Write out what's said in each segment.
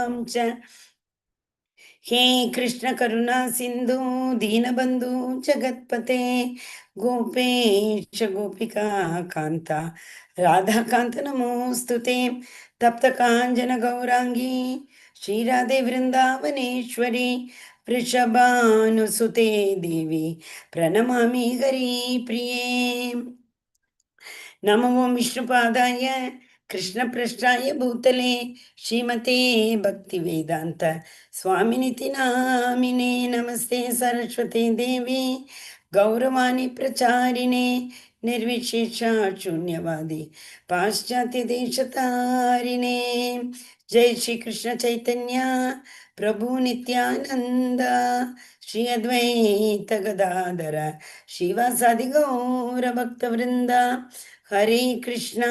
Gopinaam cha. He Krishna Karuna Sindhu Deenabandhu Jagatpate Gopesha Gopika Kanta Radha Kanta Namostute Tapta Kanjana Gaurangi Shri Radhe Vrindavaneshwari Vrishabhanusute Devi Pranamami Hari Priye नमो विष्णुपादाय कृष्णपृष्ठाय भूतले श्रीमते भक्तिवेदान्त स्वामिनिति नामिने नमस्ते सरस्वती देवी गौरवाणी प्रचारिणे निर्विशेष शून्यवादी पाश्चात्य देशतारिणे जय श्री कृष्ण चैतन्य प्रभु नित्यानंद श्री अद्वैत गदाधर श्रीवासादि गौर भक्तवृंद हरे Krishna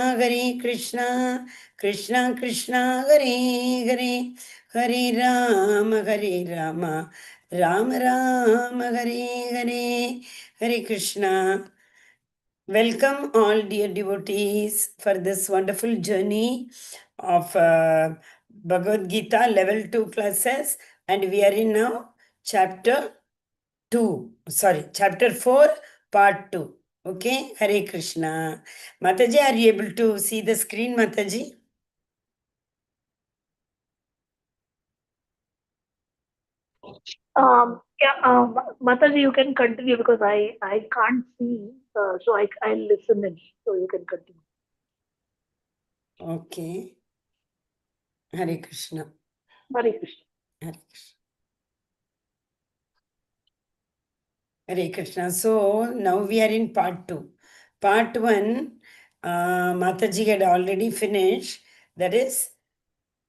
Krishna Krishna Hare Hare Hare Ram Ram Ram Hare Hare Hare Krishna. Welcome all dear devotees for this wonderful journey of Bhagavad Gita level 2 classes, and we are in now chapter 4 part 2. Okay, Hare Krishna. Mataji, are you able to see the screen, Mataji? Mataji, you can continue because I can't see, so I'll listen in. So you can continue. Okay. Hare Krishna. Hare Krishna. Hare Krishna. Hare Krishna. So now we are in part 2. Part 1, Mataji had already finished. That is,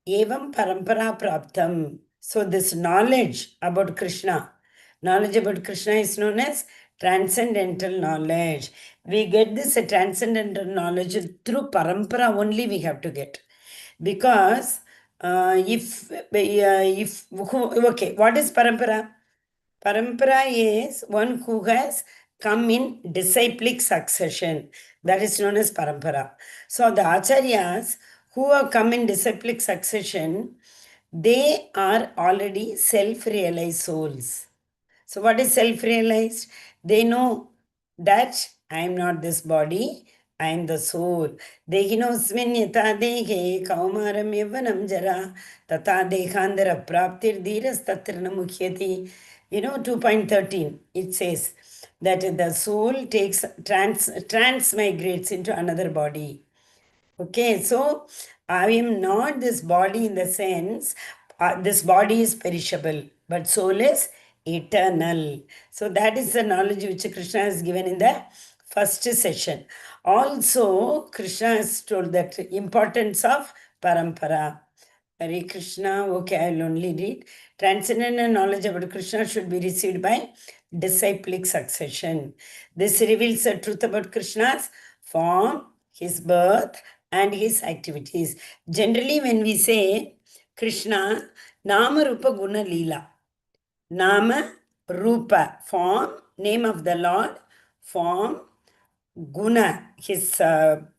Evam Parampara Praptam. So this knowledge about Krishna is known as transcendental knowledge. We get this transcendental knowledge through parampara only we have to get. Because what is parampara? Parampara is one who has come in disciplic succession. That is known as parampara. So the acharyas who have come in disciplic succession, they are already self-realized souls. So what is self-realized? They know that I am not this body, I am the soul. Dehinosmin yata dehe kaumaram yavanam jara tata dekhandara praptir dhiras tatrana mukhyati. 2.13, it says that the soul takes transmigrates into another body. Okay, so I am not this body in the sense, this body is perishable, but soul is eternal. So that is the knowledge which Krishna has given in the first session. Also, Krishna has told that importance of parampara. Hare Krishna, okay, I will only read. Transcendental knowledge about Krishna should be received by disciplic succession. This reveals the truth about Krishna's form, his birth, and his activities. Generally, when we say Krishna, Nama Rupa Guna Leela. Nama Rupa, form, name of the Lord, form, Guna, his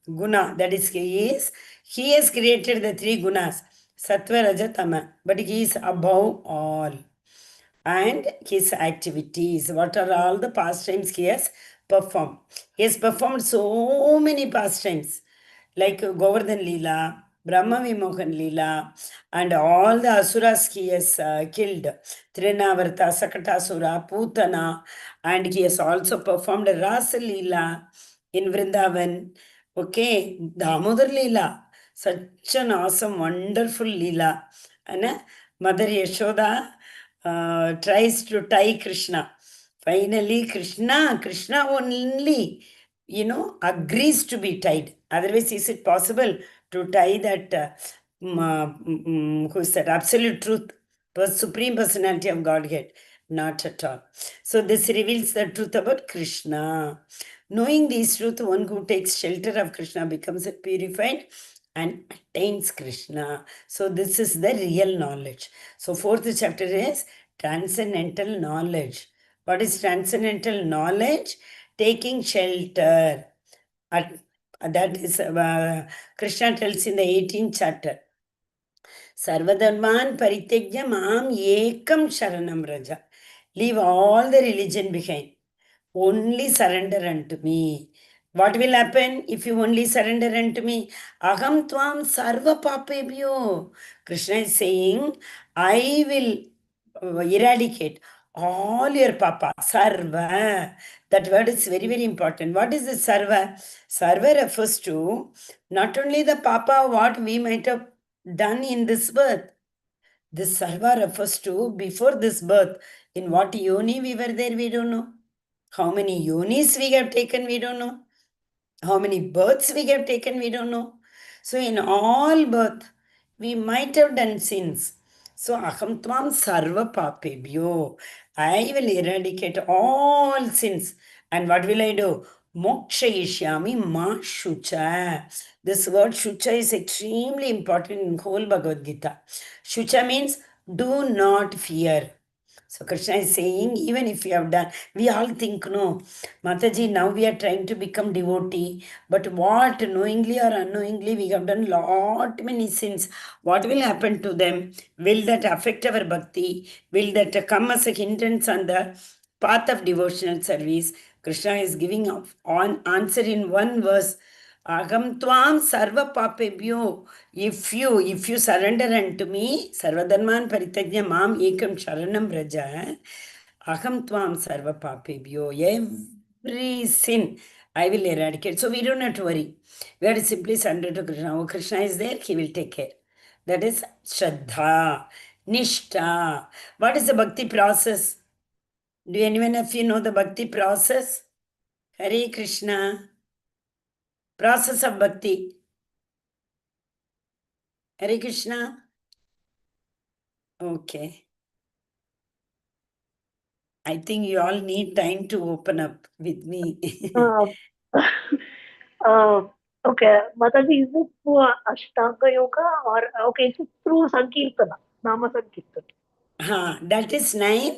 Guna, that is, he has created the three Gunas, Sattva, Raja, Tama, but he is above all. And his activities, what are all the pastimes he has performed. He has performed so many pastimes, like Govardhan Leela, Brahma Vimohan Leela, and all the asuras he has killed, Trinavarta, Sakatasura, Putana, and he has also performed Rasa Leela in Vrindavan. Okay, Damodar Leela, such an awesome, wonderful Leela. And Mother Yashoda tries to tie Krishna. Finally, Krishna only, agrees to be tied. Otherwise, is it possible to tie that, who's that, absolute truth, supreme personality of Godhead? Not at all. So this reveals the truth about Krishna. Knowing this truth, one who takes shelter of Krishna becomes purified and attains Krishna. So this is the real knowledge. So fourth chapter is transcendental knowledge. What is transcendental knowledge? Taking shelter. That is, Krishna tells in the 18th chapter. Sarvadharman Parityajya Mam Ekam Sharanam Raja. Leave all the religion behind. Only surrender unto me. What will happen if you only surrender unto me? Aham tvam sarva papebhyo. Krishna is saying, I will eradicate all your papa. Sarva. That word is very, very important. What is the sarva? Sarva refers to not only the papa, what we might have done in this birth. This sarva refers to before this birth. In what yoni we were there, we don't know. How many yonis we have taken, we don't know. How many births we have taken, we don't know. So in all birth, we might have done sins. So aham tvam sarva papebhyo. I will eradicate all sins. And what will I do? Mokshayishyami ma shucha. This word shucha is extremely important in whole Bhagavad Gita. Shucha means do not fear. So Krishna is saying, even if you have done, we all think, no, Mataji, now we are trying to become devotee, but what, knowingly or unknowingly, we have done lot many sins. What will happen to them? Will that affect our bhakti? Will that come as a hindrance on the path of devotional service? Krishna is giving on answer in one verse. Agam tvam sarva papebhyo. If you surrender unto me, sarvadharman paritagya mam ekam sharanam braja, aham tvam sarva papebhyo. Every sin I will eradicate. So we don't have to worry. We have to simply surrender to Krishna. Oh, Krishna is there, he will take care. That is Shraddha, Nishtha. What is the bhakti process? Do anyone of you know the bhakti process? Hare Krishna. Process of bhakti. Hare Krishna. Okay. I think you all need time to open up with me. Uh, okay, Mataji, is it through Ashtanga Yoga or okay, it's through Sankirtana, Nama Sankirtana? That is 9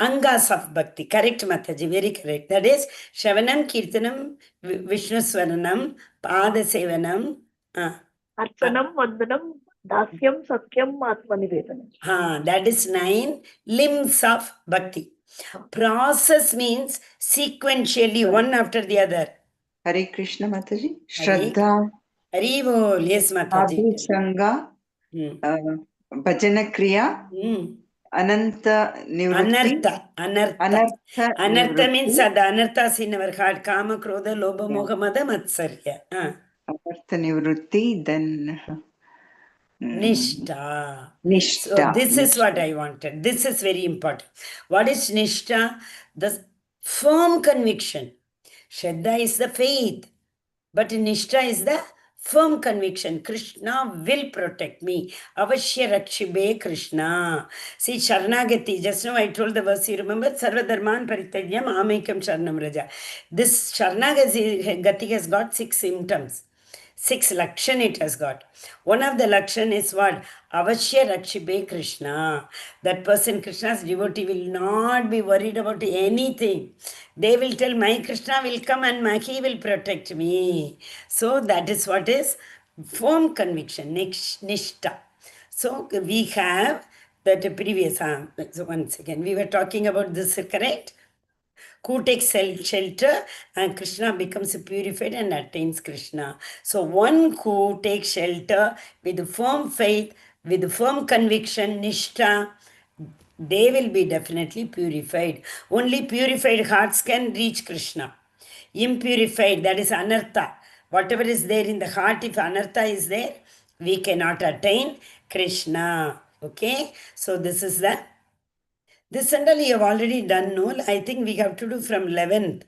Angas of Bhakti. Correct, Mataji, very correct. That is Shravanam, Kirtanam, Vishnu Swaranam, Pada Sevanam. Archanam, Vandanam, Dasyam, Sakyam, Atmanivedanam. That is 9 limbs of Bhakti. Process means sequentially, one after the other. Hare Krishna Mataji. Hare Shraddha, Hari Bol. Yes, Mataji. Sadhu Sangha, Bhajana Kriya, Ananta Nivrutti. Anartha means the anarthas in our heart. Kama, Krodha, Lobha, Moha, Mada, Matsarya. Anartha Nivrutti, then Nishtha. Nishtha. So this is what I wanted. This is very important. What is Nishtha? The firm conviction. Shraddha is the faith. But Nishtha is the firm conviction. Krishna will protect me. Avashya Rakshibe Krishna. See, Sharanagati. Just now I told the verse, you remember? Sarvadharman Paritadyam Amekam Sharanam Raja. This Sharanagati has got 6 symptoms. 6 lakshan it has got. One of the lakshan is what? Avashya Rakshibe Krishna. That person, Krishna's devotee, will not be worried about anything. They will tell, my Krishna will come and he will protect me. So that is what is firm conviction, Nishtha. So we have that previous, so once again, we were talking about this, correct? Who takes shelter and Krishna becomes purified and attains Krishna. So one who takes shelter with firm faith, with firm conviction, Nishtha, they will be definitely purified. Only purified hearts can reach Krishna. Impurified, that is anartha. Whatever is there in the heart, if anartha is there, we cannot attain Krishna. Okay? So this is the... This sandal you have already done, no? I think we have to do from 11th,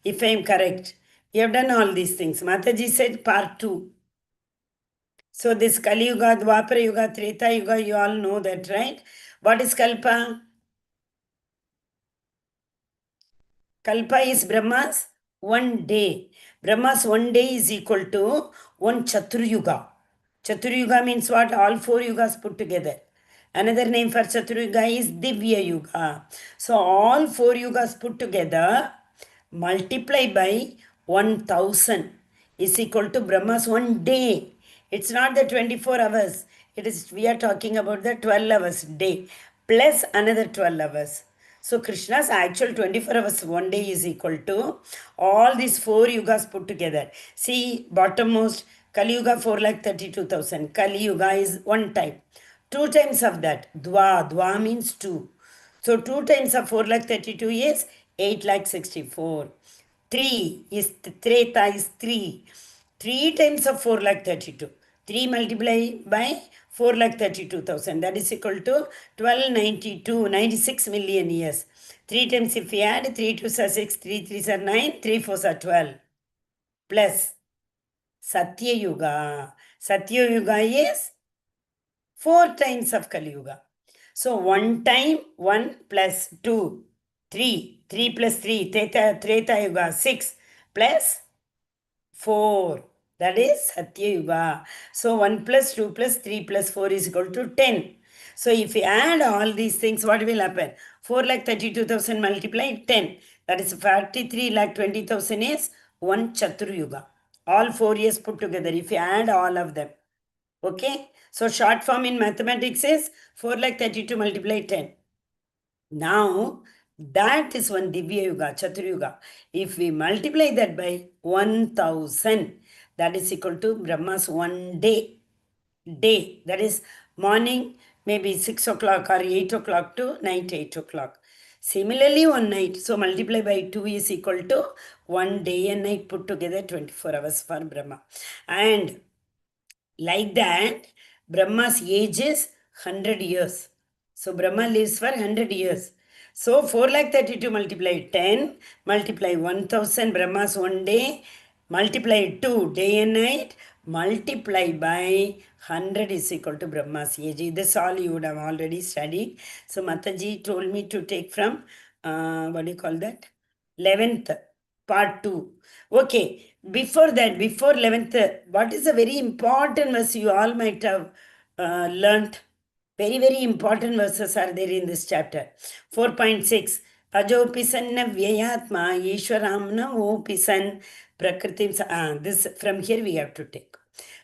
if I am correct. You have done all these things. Mataji said part 2. So this Kali Yuga, Dwapara Yuga, Treta Yuga, you all know that, right? What is Kalpa? Kalpa is Brahma's one day. Brahma's one day is equal to one Chaturyuga. Chaturyuga means what? All 4 yugas put together. Another name for Chaturyuga is Divya Yuga. So all 4 yugas put together, multiply by 1000 is equal to Brahma's one day. It's not the 24 hours. we are talking about the 12 hours day plus another 12 hours. So Krishna's actual 24 hours one day is equal to all these 4 yugas put together. See, bottommost, Kali Yuga 4,32,000. Kali Yuga is one time. 2 times of that, Dwa means 2. So 2 times of 4,32 is 8,64. 3 is Treta is 3. 3 times of 4,32. 3 multiplied by 4,32,000. That is equal to 1292, 96 million years. 3 times if we add 3 2s are 6, 3 3s are 9, 3 4s are 12. Plus Satya Yuga. Satya Yuga is 4 times of Kali Yuga. So 1 time 1 plus 2, 3. 3 plus 3, Treta Yuga 6 plus 4. That is Satya Yuga. So 1 plus 2 plus 3 plus 4 is equal to 10. So if we add all these things, what will happen? 4,32,000 multiplied 10. That is 43,20,000 is 1 Chatur Yuga. All 4 years put together, if you add all of them. Okay? So short form in mathematics is 4,32 multiplied 10. Now, that is one Divya Yuga, Chatur Yuga. If we multiply that by 1,000, that is equal to Brahma's one day. That is morning, maybe 6 o'clock or 8 o'clock to night 8 o'clock. Similarly, one night, so multiply by 2 is equal to 1 day and night put together 24 hours for Brahma. And like that, Brahma's age is 100 years. So Brahma lives for 100 years. So 4,32 multiply 10, multiply 1,000 Brahma's one day, multiply 2 day and night, multiply by 100 is equal to Brahma's age. This all you would have already studied. So Mataji told me to take from, what do you call that? 11th, part 2. Okay, before that, before 11th, what is a very important verse you all might have learnt? Very, very important verses are there in this chapter. 4.6. Ajopi sanna vyayatma ishwaramna opi san prakritim. This from here we have to take.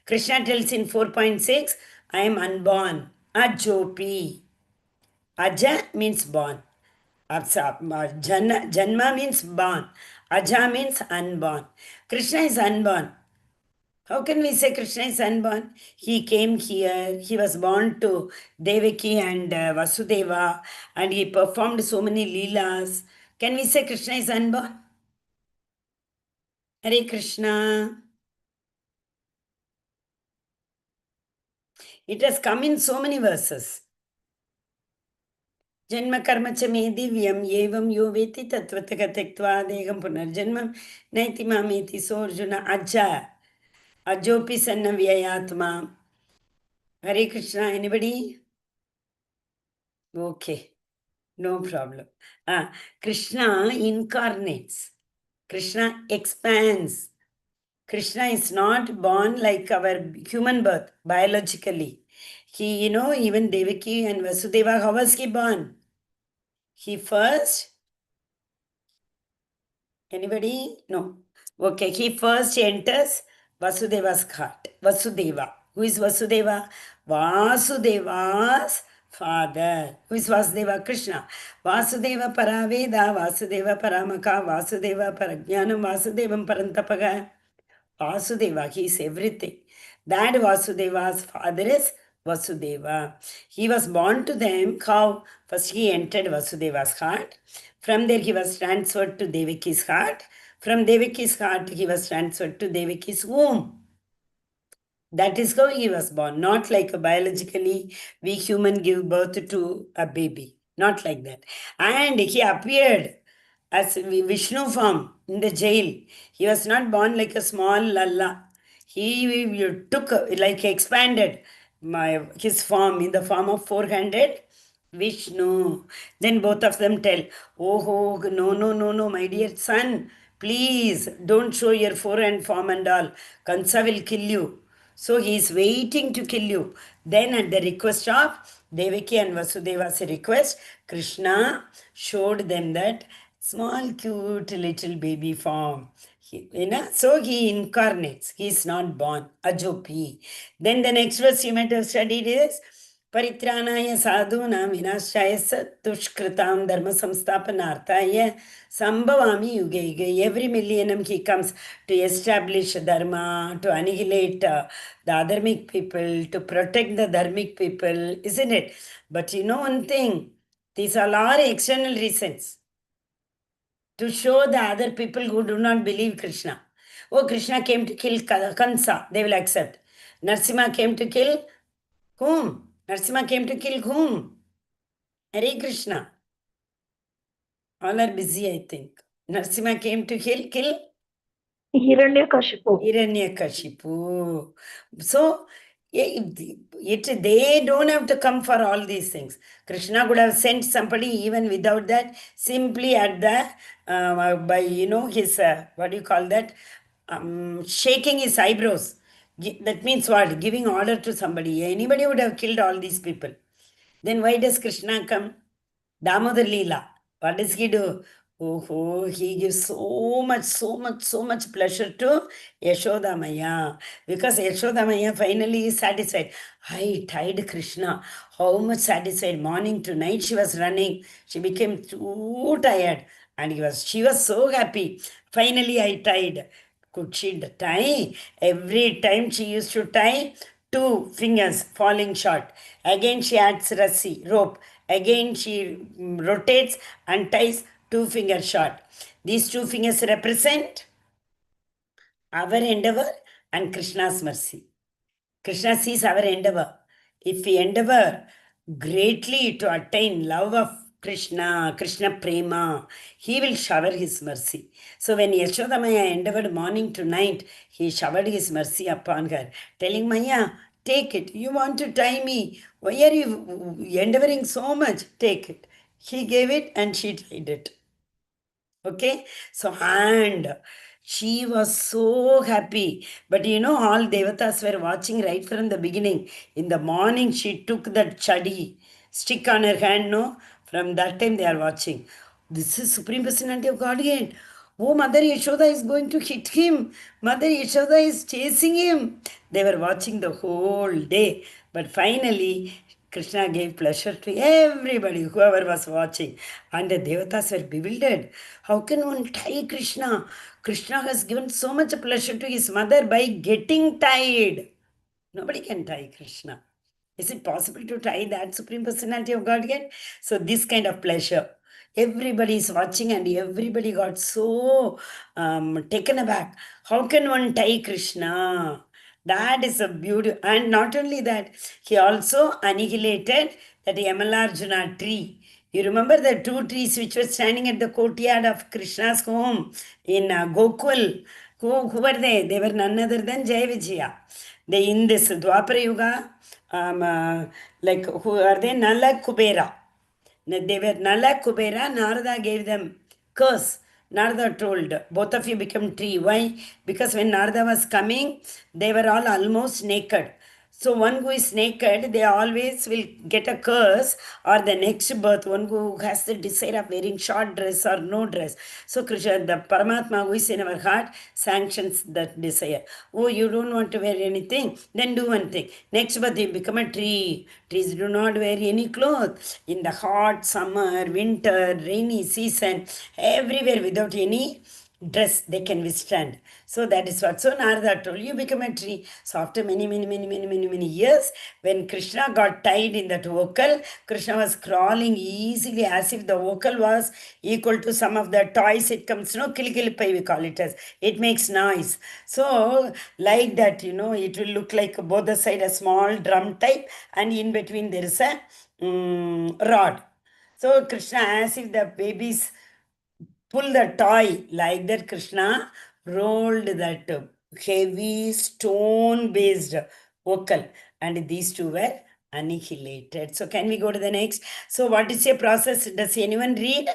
Krishna tells in 4.6, I am unborn. Ajopi. Aja means born. Janma means born. Aja means unborn. Krishna is unborn. How can we say Krishna is unborn? He came here, he was born to Devaki and Vasudeva, and he performed so many leelas. Can we say Krishna is unborn? Hare Krishna. It has come in so many verses. Janma karma cha me divyam yevam yo veti tatvataka tektva degam punarjanmam naiti mameti so Arjuna aja. Ajopi sanna vyayatma. Hare Krishna, anybody? Okay, no problem. Krishna incarnates. Krishna expands. Krishna is not born like our human birth, biologically. He, even Devaki and Vasudeva, how was he born? He first, anybody? No. Okay, he first enters Vasudeva's heart. Vasudeva. Who is Vasudeva? Vasudeva's father. Who is Vasudeva? Krishna. Vasudeva Paraveda, Vasudeva Paramaka, Vasudeva Parajnanam, Vasudevam Parantapaga. Vasudeva, he is everything. That Vasudeva's father is Vasudeva. He was born to them. How? First he entered Vasudeva's heart. From there he was transferred to Devaki's heart. From Devaki's heart he was transferred to Devaki's womb. That is how he was born. Not like biologically we human give birth to a baby. Not like that. And he appeared as Vishnu form in the jail. He was not born like a small lalla. He took, like expanded his form in the form of 400 Vishnu. Then both of them tell, oh, no, my dear son, please don't show your foreign form and all. Kansa will kill you. So he is waiting to kill you. Then at the request of Devaki and Vasudeva's request, Krishna showed them that small cute little baby form. So he incarnates. He is not born. Ajopi. Then the next verse you might have studied is Paritranaya sadhunam vinashaya tushkritam dharma samstapanarthaya sambhavami yuge yuge. Every millennium he comes to establish dharma, to annihilate the adharmic people, to protect the dharmic people, isn't it? But you know one thing, these are all external reasons to show the other people who do not believe Krishna. Oh, Krishna came to kill Kansa, they will accept. Narsimha came to kill whom? Narsimha came to kill whom? Hare Krishna. All are busy, I think. Narsimha came to kill Hiranyakashipu. Hiranyakashipu. So, they don't have to come for all these things. Krishna could have sent somebody even without that, simply at the, by, his, what do you call that? Shaking his eyebrows. That means what? Giving order to somebody. Anybody would have killed all these people. Then why does Krishna come? Damodar Leela. What does he do? Oh, he gives so much pleasure to Yashoda Maya. Because Yashoda Maya finally is satisfied. I tied Krishna. How much satisfied? Morning to night she was running. She became too tired. And she was so happy. Finally I tied. Could she tie? Every time she used to tie, two fingers falling short. Again she adds rassi, rope. Again she rotates and ties two fingers short. These two fingers represent our endeavor and Krishna's mercy. Krishna sees our endeavor. If we endeavor greatly to attain love of Krishna Prema, he will shower his mercy. So when Yashoda Maya endeavored morning to night, he showered his mercy upon her, telling Maya, take it. You want to tie me. Why are you endeavoring so much? Take it. He gave it and she tied it. Okay, so and she was so happy. But all devatas were watching right from the beginning. In the morning, she took that chadi stick on her hand. No, from that time they are watching. This is Supreme Personality of Godhead. Oh, Mother Yashoda is going to hit him. Mother Yashoda is chasing him. They were watching the whole day. But finally, Krishna gave pleasure to everybody, whoever was watching. And the devatas were bewildered. How can one tie Krishna? Krishna has given so much pleasure to his mother by getting tied. Nobody can tie Krishna. Is it possible to tie that Supreme Personality of Godhead? So this kind of pleasure. Everybody is watching and everybody got so taken aback. How can one tie Krishna? That is a beauty. And not only that, he also annihilated that Yamalarjuna tree. You remember the two trees which were standing at the courtyard of Krishna's home in Gokul? Who were they? They were none other than Jaya Vijaya. They in this Dwapara Yuga, like who are they? Nala Kubera. They were Nala Kubera. Narada gave them curse. Narada told, both of you become tree. Why? Because when Narada was coming, they were all almost naked. So one who is naked, they always will get a curse, or the next birth, one who has the desire of wearing short dress or no dress. So Krishna, the Paramatma who is in our heart, sanctions that desire. Oh, you don't want to wear anything? Then do one thing. Next birth, you become a tree. Trees do not wear any clothes. In the hot summer, winter, rainy season, everywhere without any dress they can withstand. So that is what. So Narada told, you become a tree. So after many years, when Krishna got tied in that vocal, Krishna was crawling easily as if the vocal was equal to some of the toys it comes, kilikilipai we call it as. It makes noise. So like that, it will look like both the side a small drum type and in between there is a rod. So Krishna, as if the babies pull the toy like that, Krishna rolled that heavy stone based vocal and these two were annihilated. So can we go to the next? So what is your process? Does anyone read?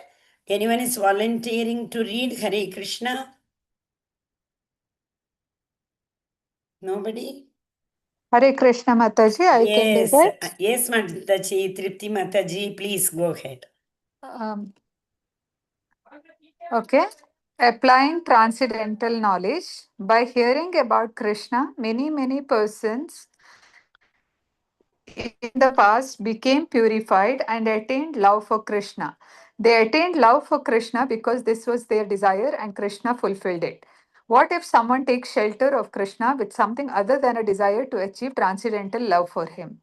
Anyone is volunteering to read Hare Krishna? Nobody? Hare Krishna Mataji, I can do that. Yes, Mataji, Tripti Mataji, please go ahead. Okay. Applying transcendental knowledge. By hearing about Krishna, many persons in the past became purified and attained love for Krishna. They attained love for Krishna because this was their desire and Krishna fulfilled it. What if someone takes shelter of Krishna with something other than a desire to achieve transcendental love for him?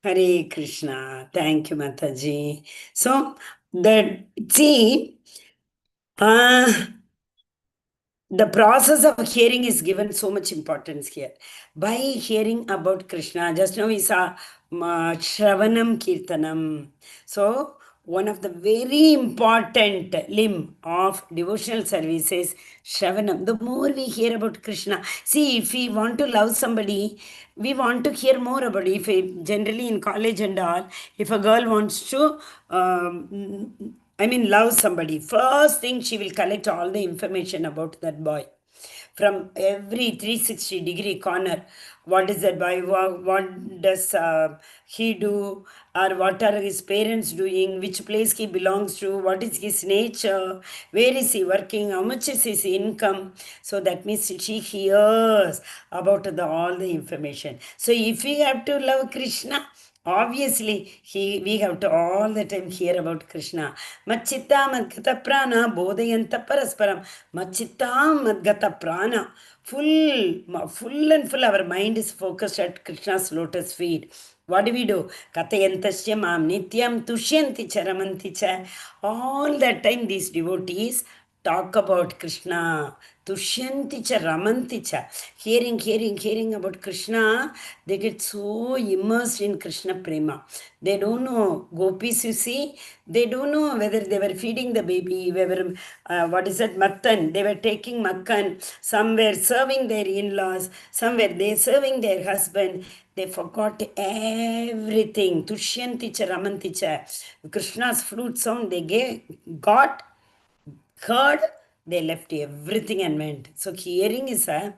Hare Krishna. Thank you, Mataji. So, see, the process of hearing is given so much importance here. By hearing about Krishna, just now we saw Shravanam Kirtanam. So, one of the very important limb of devotional service is Shravanam. The more we hear about Krishna, see, if we want to love somebody, we want to hear more about it. If generally in college and all, if a girl wants to love somebody. First thing, she will collect all the information about that boy from every 360-degree corner. What is that boy? What does he do? Or what are his parents doing? Which place he belongs to? What is his nature? Where is he working? How much is his income? So that means she hears about all the information. So if we have to love Krishna, obviously, we have to all the time hear about Krishna. Machitta madgata prana bodhayanta parasparam. Machitta madgata prana. Full and full, our mind is focused at Krishna's lotus feet. What do we do? Katayantasya mam nityam tushyanti charamanti cha. All that time these devotees talk about Krishna. Tushyanti cha ramanti cha. Hearing about Krishna, they get so immersed in Krishna prema. They don't know. Gopis, you see, they don't know whether they were feeding the baby, whether, what is that, makkan. They were taking makkan. Some were serving their in-laws. Some were they serving their husband. They forgot everything. Tushyanti cha ramanti cha. Krishna's flute sound they got, heard, they left everything and went. So hearing is a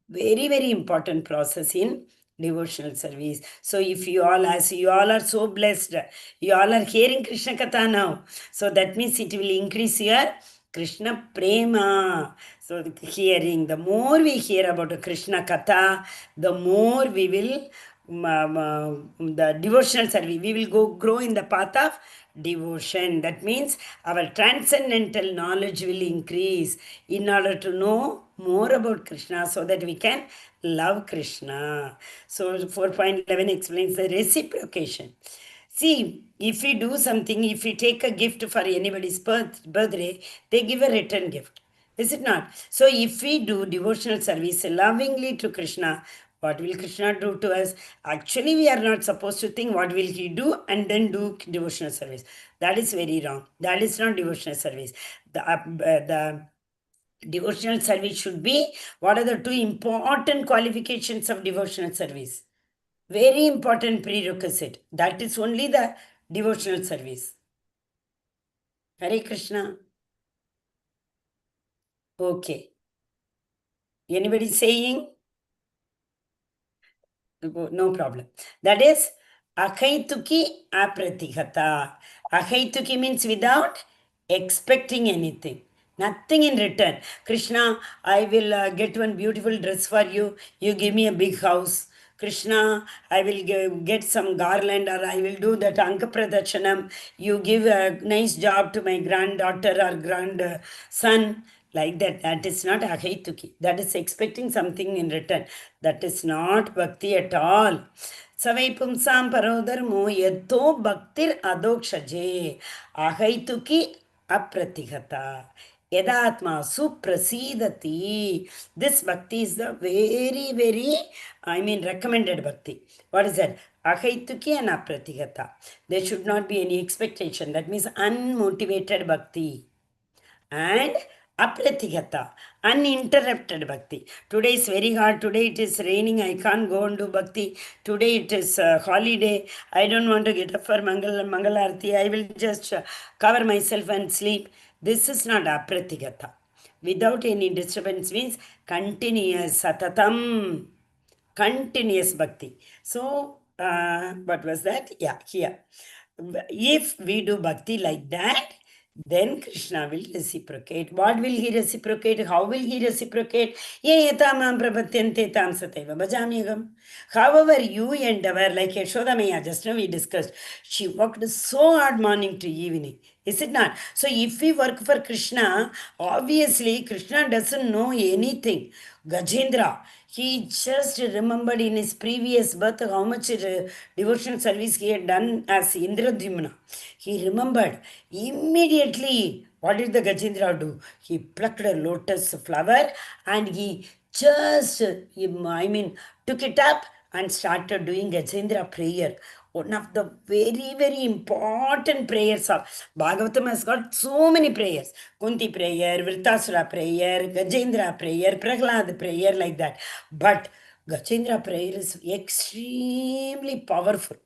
very important process in devotional service. So if you all, as you all are so blessed, you all are hearing Krishna Katha now. So that means it will increase your Krishna Prema. So the more we hear about a Krishna Katha, the more we will the devotional service, we will grow in the path of devotion. That means our transcendental knowledge will increase in order to know more about Krishna so that we can love Krishna. So 4.11 explains the reciprocation. See, if we do something, if we take a gift for anybody's birthday, they give a return gift. Is it not? So if we do devotional service lovingly to Krishna, what will Krishna do to us? Actually, we are not supposed to think what will he do and then do devotional service. That is very wrong. That is not devotional service. The devotional service should be, what are the two important qualifications of devotional service? Very important prerequisite. That is only the devotional service. Hare Krishna. Okay. Anybody saying? No problem. That is Akaituki Apratihata. Akaituki means without expecting anything. Nothing in return. Krishna, I will get one beautiful dress for you. You give me a big house. Krishna, I will get some garland, or I will do that Anka Pradachanam. You give a nice job to my granddaughter or grandson. Like that. That is not Ahaituki. That is expecting something in return. That is not bhakti at all. Savai pumsam parodharmo yadto bhaktir adokshaje. Ahaituki apratigata. Yadatma suprasidati. This bhakti is the very, recommended bhakti. What is that? Ahaituki and apratigata. There should not be any expectation. That means unmotivated bhakti. And apratigata, uninterrupted bhakti. Today is very hard. Today it is raining. I can't go and do bhakti. Today it is holiday. I don't want to get up for Mangalarti. I will just cover myself and sleep. This is not apratigata. Without any disturbance means continuous satatam. Continuous bhakti. So, what was that? Yeah, here. If we do bhakti like that, then Krishna will reciprocate. What will he reciprocate? How will he reciprocate? Ye yatamam prapatyante tam sataiva bhajamyagam. However, you endeavor, like Yashoda Maya, just now we discussed, she worked so hard morning to evening. Is it not? So if we work for Krishna, obviously Krishna doesn't know anything. Gajendra, he just remembered in his previous birth how much devotional service he had done as Indradhyumna. He remembered immediately. What did the Gajendra do? He plucked a lotus flower and he just, took it up and started doing Gajendra prayer. One of the very, very important prayers of Bhagavatam has got so many prayers. Kunti prayer, Vritasura prayer, Gajendra prayer, Prahlad prayer, like that. But Gajendra prayer is extremely powerful.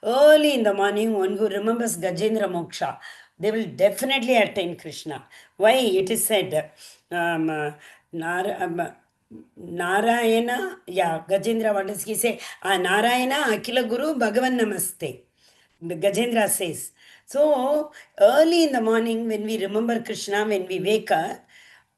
Early in the morning, one who remembers Gajendra Moksha, they will definitely attain Krishna. Why? It is said, Narayana, Gajendra, what does he say? Narayana, Akila Guru, Bhagavan Namaste. The Gajendra says. So, early in the morning, when we remember Krishna, when we wake up,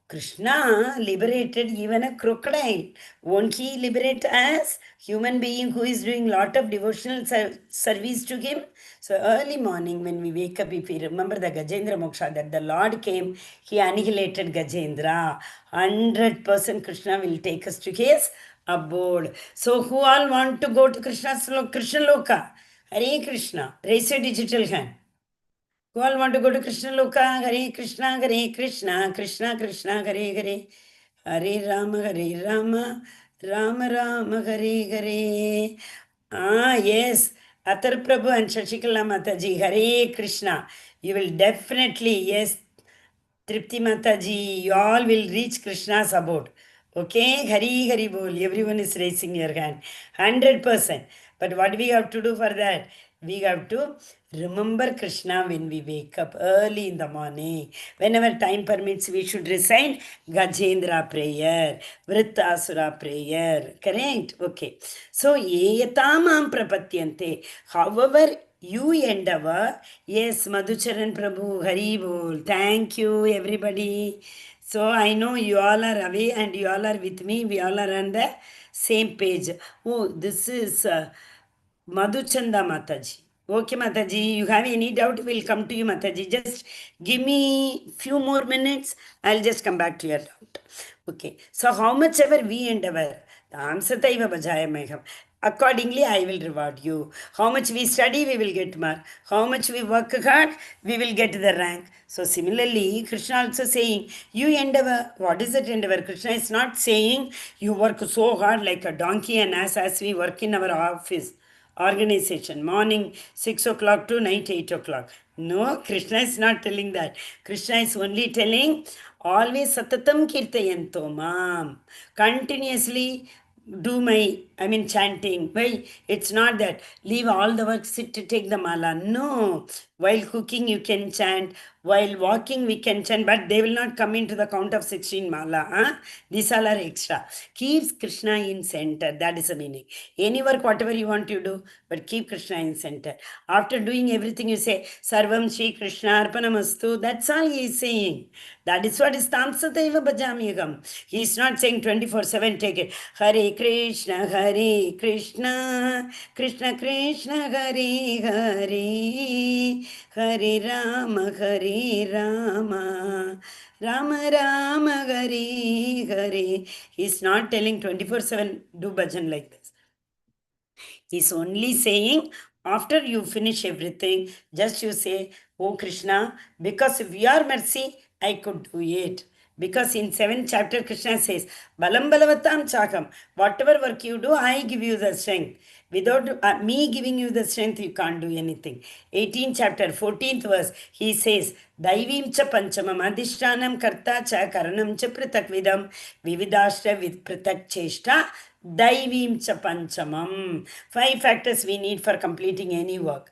Krishna liberated even a crocodile. Won't he liberate us, human being who is doing lot of devotional service to him? So early morning when we wake up, if we remember the Gajendra Moksha, that the Lord came, he annihilated Gajendra. 100% Krishna will take us to his abode. So who all want to go to Krishna Loka? Hare Krishna. Raise your digital hand. You all want to go to Krishna Loka? Hare Krishna, Krishna Krishna, Hare Hare. Hare Rama, Rama Rama, Hare Hare. Yes. Atar Prabhu and Shashikala Mataji, Hare Krishna. You will definitely, yes, Tripti Mataji, you all will reach Krishna's abode. Okay, Hari Hari Bol. Everyone is raising your hand. 100%. But what we have to do for that? We have to remember Krishna when we wake up early in the morning. Whenever time permits, we should recite Gajendra prayer, Vrittasura prayer. Correct? Okay. So, Yetamam Prapatyante. However, you endeavor. Yes, Madhucharan Prabhu, Hari Bol. Thank you, everybody. So I know you all are away and you all are with me. We all are on the same page. Oh, this is Madhuchanda Mataji. Okay, Mataji, you have any doubt? We'll come to you, Mataji. Just give me few more minutes. I'll just come back to your doubt. Okay. So how much ever we endeavor, Tamsataiva Bhajayamayam. Accordingly, I will reward you. How much we study, we will get mark. How much we work hard, we will get the rank. So similarly, Krishna also saying, you endeavor. What is that endeavor? Krishna is not saying you work so hard like a donkey and as we work in our office organization, morning 6 o'clock to night 8 o'clock. No, Krishna is not telling that. Krishna is only telling, always satatam kirtayanto mam. Continuously do my, chanting. Why? It's not that leave all the work, sit to take the mala. No. While cooking, you can chant. While walking, we can chant, but they will not come into the count of 16 mala. Huh? These all are extra. Keeps Krishna in center. That is the meaning. Any work, whatever you want to do, but keep Krishna in center. After doing everything, you say, Sarvam Shri Krishna Arpanamastu. That's all he is saying. That is what is Tamsataiva Bhajamyagam. He is not saying 24/7, take it. Hare Krishna, Krishna Krishna, Hare Hare. Hare Rama, Rama Rama, Hare Hare. He's not telling 24/7 do bhajan like this. He's only saying after you finish everything, just you say, Oh Krishna, because of your mercy, I could do it. Because in 7th chapter, Krishna says, Balam Balavatam Chakam, whatever work you do, I give you the strength. Without me giving you the strength, you can't do anything. 18th chapter, 14th verse, he says, Daivim cha panchamam adhishtanam karta cha karanam cha pritakvidam vividashta vid pritak cheshta Daivim cha panchamam. 5 factors we need for completing any work.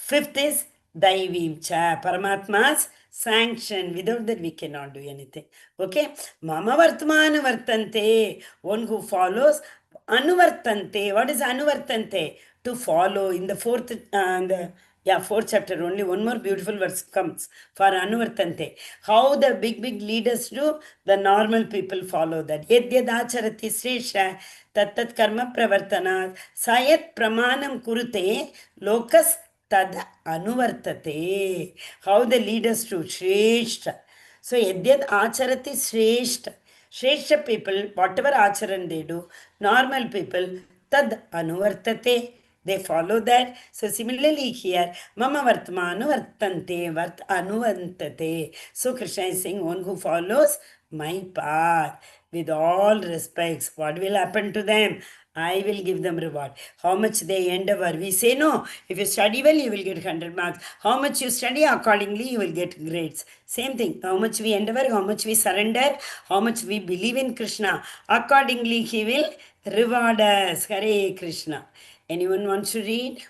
5th is Daivim cha, Paramatma's sanction. Without that, we cannot do anything. Okay? Mama Vartmana Vartante. One who follows. Anuvartante. What is Anuvartante? To follow. In the 4th, the Yeah, fourth chapter, only one more beautiful verse comes for Anuvartante. How the big leaders do, the normal people follow that. Yadyadacharati sresha tattat karma pravartana sayat pramanam kurute lokas tad anuvartate. How the leaders do, shreshta. So, yadyad acharati shreshta. Shreshta people, whatever acharan they do, normal people, tad anuvartate. They follow that. So similarly here, Mama Vartmanu Vartante Vart Anuvantate. So Krishna is saying, one who follows my path with all respects, what will happen to them? I will give them reward. How much they endeavor. We say no. If you study well, you will get 100 marks. How much you study, accordingly, you will get grades. Same thing. How much we endeavor, how much we surrender, how much we believe in Krishna, accordingly, He will reward us. Hare Krishna. Anyone wants to read?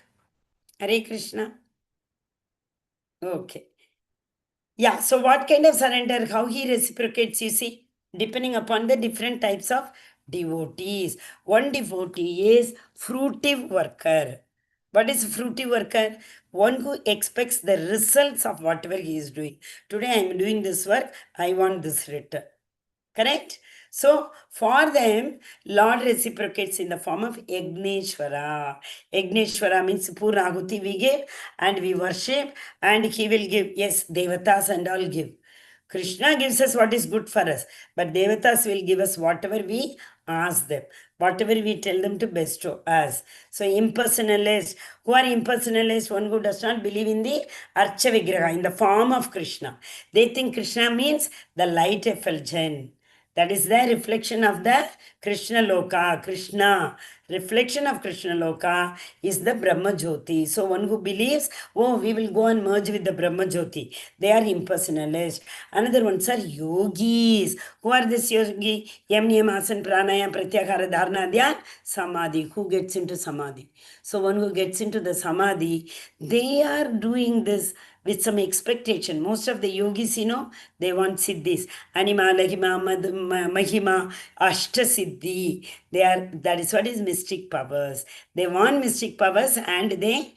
Hare Krishna. Okay. Yeah, so what kind of surrender, how he reciprocates, you see, depending upon the different types of devotees. One devotee is fruitive worker. What is fruitive worker? One who expects the results of whatever he is doing. Today I am doing this work, I want this return. Correct? So, for them, Lord reciprocates in the form of Yagneshwara. Yagneshwara means Purnahuti we give and we worship and he will give. Yes, Devatas and all give. Krishna gives us what is good for us, but Devatas will give us whatever we ask them, whatever we tell them to bestow us. So, impersonalists, who are impersonalists, one who does not believe in the Archa Vigraha, in the form of Krishna. They think Krishna means the light effulgent. That is the reflection of the Krishna Loka. Krishna, reflection of Krishna Loka is the Brahma Jyoti. So one who believes, oh, we will go and merge with the Brahma Jyoti. They are impersonalists. Another ones are yogis. Who are this yogi? Yam, niyam, asan, pranayam, pratyahara, dharana, dhyan, samadhi. Who gets into samadhi? So one who gets into the samadhi, they are doing this with some expectation. Most of the yogis, they want siddhis. Anima, Lahima, Mahima, Ashta Siddhi. That is what is mystic powers. They want mystic powers and they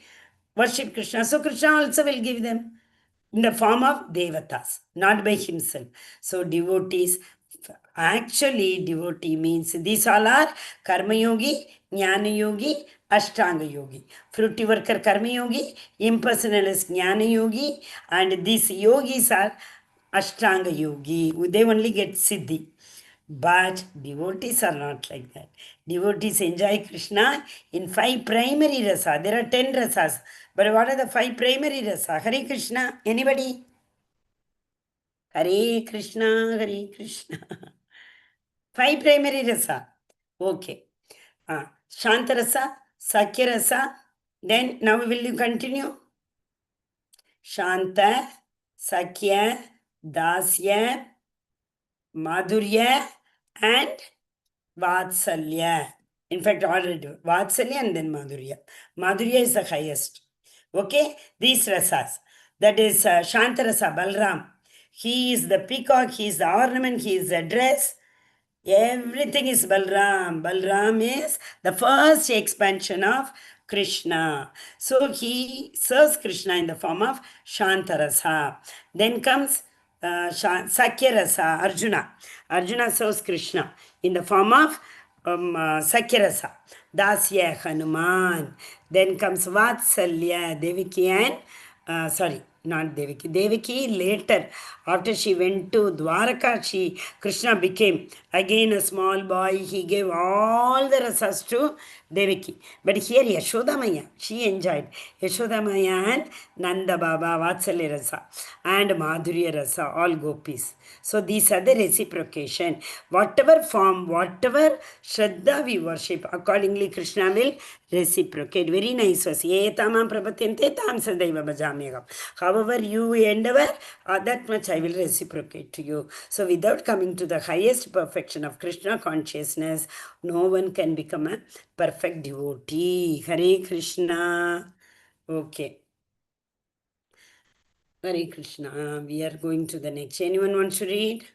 worship Krishna. So Krishna also will give them in the form of devatas, not by himself. So devotees, actually devotee means these all are karma yogi, jnana yogi, ashtanga yogi. Fruity worker karma yogi, impersonalist jnana yogi, and these yogis are ashtanga yogi. They only get siddhi. But devotees are not like that. Devotees enjoy Krishna in 5 primary rasa. There are 10 rasas. But what are the 5 primary rasa? Hare Krishna. Anybody? Hare Krishna, Hare Krishna. 5 primary rasa. Okay. Shanta rasa, Sakya rasa. Then now will you continue? Shanta, Sakya, Dasya, Madhurya, and Vatsalya. In fact, already Vatsalya and then Madhurya. Madhurya is the highest. Okay, these rasas. That is Shantarasa, Balram. He is the peacock, he is the ornament, he is the dress. Everything is Balram. Balram is the first expansion of Krishna. So he serves Krishna in the form of Shantarasa. Then comes Sakyarasa, Arjuna. Arjuna serves Krishna in the form of Sakyarasa. Dasya Hanuman. Then comes Vatsalya, Devaki and not Devaki. Devaki later, after she went to Dwaraka, Krishna became again a small boy. He gave all the rasas to Devaki. But here Yashoda Maya, she enjoyed. Yashoda Maya and Nanda Baba, Vatsalya rasa and Madhurya rasa, all gopis. So these are the reciprocation. Whatever form, whatever Shraddha we worship, accordingly Krishna will reciprocate. Very nice was. Etamam prapatyante tam sadaiva bhajamyaham. However you endeavor, that much I will reciprocate to you. So without coming to the highest perfection of Krishna consciousness, no one can become a perfect devotee. Hare Krishna. Okay. Hare Krishna. We are going to the next. Anyone wants to read?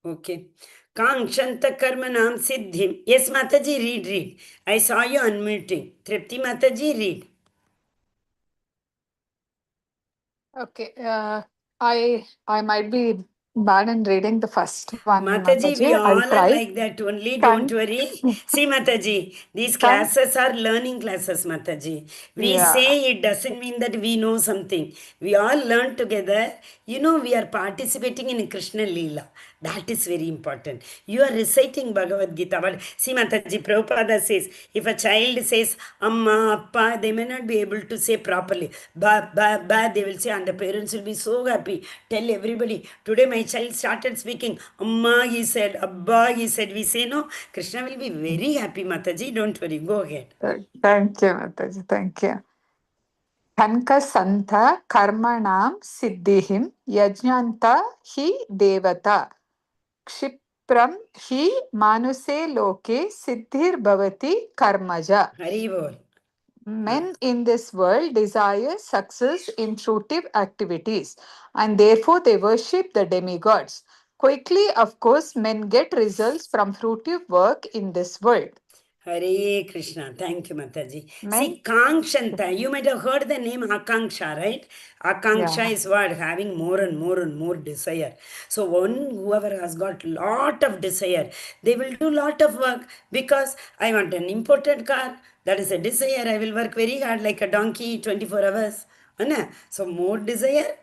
Okay. Kangshanta karmanam siddhim. Yes, Mataji, read. I saw you unmuting. Tripti Mataji, read. Okay. I might be bad in reading the first one, Mataji, we Mataji. I'll all are try. like that only, don't Can worry. See, Mataji, these can classes are learning classes, Mataji. We yeah. say it doesn't mean that we know something. We all learn together. You know, we are participating in Krishna Leela. That is very important. You are reciting Bhagavad Gita. But see, Mataji, Prabhupada says, if a child says, Amma, Appa, they may not be able to say properly. Ba, ba, ba, they will say, and the parents will be so happy. Tell everybody, today my child started speaking. Amma, he said, Abba, he said. We say, no, Krishna will be very happy, Mataji. Don't worry, go ahead. Thank you, Mataji. Thank you. Kanka Santa Karmanam Siddhihim Yajnanta Hi Devata Kshipram Hi Manuse Loke Siddhir Bhavati Karmaja. Hari bol. Men in this world desire success in fruitive activities and therefore they worship the demigods. Quickly, of course, men get results from fruitive work in this world. Hare Krishna. Thank you, Mataji. Men, See, Kankshanta. You might have heard the name Akanksha, right? yeah. Akanksha is what? Having more and more and more desire. So whoever has got lot of desire, they will do lot of work because I want an imported car. That is a desire. I will work very hard like a donkey 24 hours. Anna? So more desire,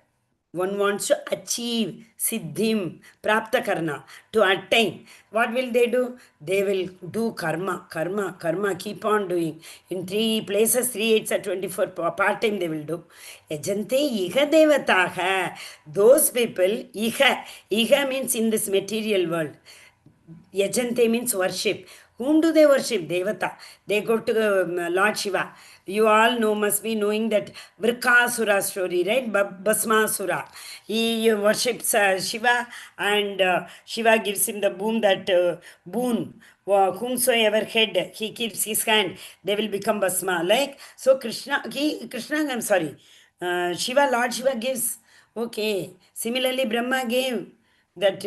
one wants to achieve siddhim, prapta karna, to attain. What will they do? They will do karma, karma, karma, keep on doing. In 3 places, 3 8 are 24 part time they will do. Yajante iha devataha. Those people, iha means in this material world. Yajante means worship. Whom do they worship? Devata. They go to Lord Shiva. You all know, must be knowing that Vrikasura story, right? Basmasura. He worships Shiva and Shiva gives him the boon, that boon. Whomsoever head he keeps his hand, they will become Basma. Like, so Krishna, I'm sorry. Lord Shiva gives. Okay. Similarly, Brahma gave that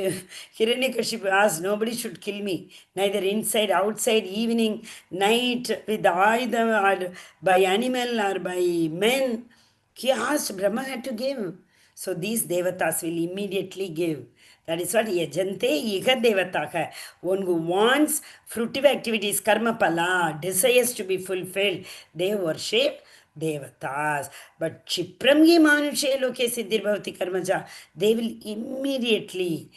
Hiranyakashipu asked, nobody should kill me, neither inside, outside, evening, night, with either or by animal or by men. He asked, Brahma had to give. So these devatas will immediately give. That is what yajante iha devataka. One who wants fruitive activities, karma pala, desires to be fulfilled, they worship devatas. But Chipramgi Manushe Loke Siddhir Bhavati Karmaja, they will immediately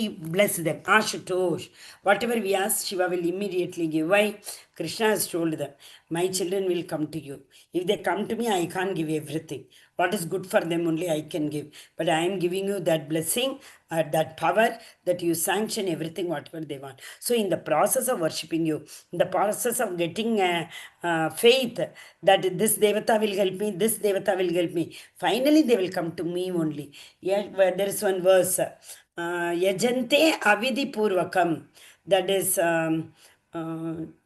bless them. Ashutosh. Whatever we ask, Shiva will immediately give. Why? Krishna has told them, my children will come to you. If they come to me, I can't give everything. What is good for them only I can give. But I am giving you that blessing, that power, that you sanction everything, whatever they want. So in the process of worshipping you, in the process of getting faith that this Devata will help me, this Devata will help me, finally they will come to me only. Yeah, there is one verse, Yajante Avidhi Purvakam, that is...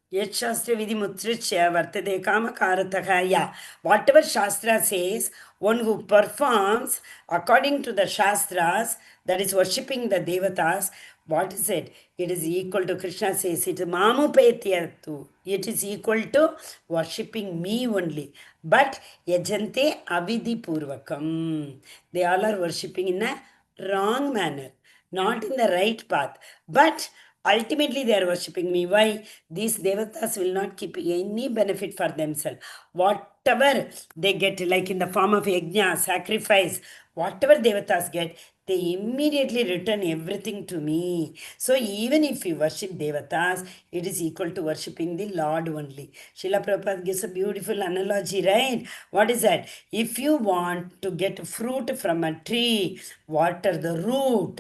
Yet Shastra Vidhi Mutrichya Vartade Kama Karataka. Yeah, whatever Shastra says, one who performs according to the Shastras, that is worshipping the Devatas, what is it? It is equal to, Krishna says, it is Mamupetyatu. It is equal to worshipping me only. But Yajante Avidhi Purvakam. They all are worshipping in a wrong manner, not in the right path. But ultimately, they are worshipping me. Why? These devatas will not keep any benefit for themselves. Whatever they get, like in the form of yajna, sacrifice, whatever devatas get, they immediately return everything to me. So even if you worship devatas, it is equal to worshipping the Lord only. Srila Prabhupada gives a beautiful analogy, right? What is that? If you want to get fruit from a tree, water the root.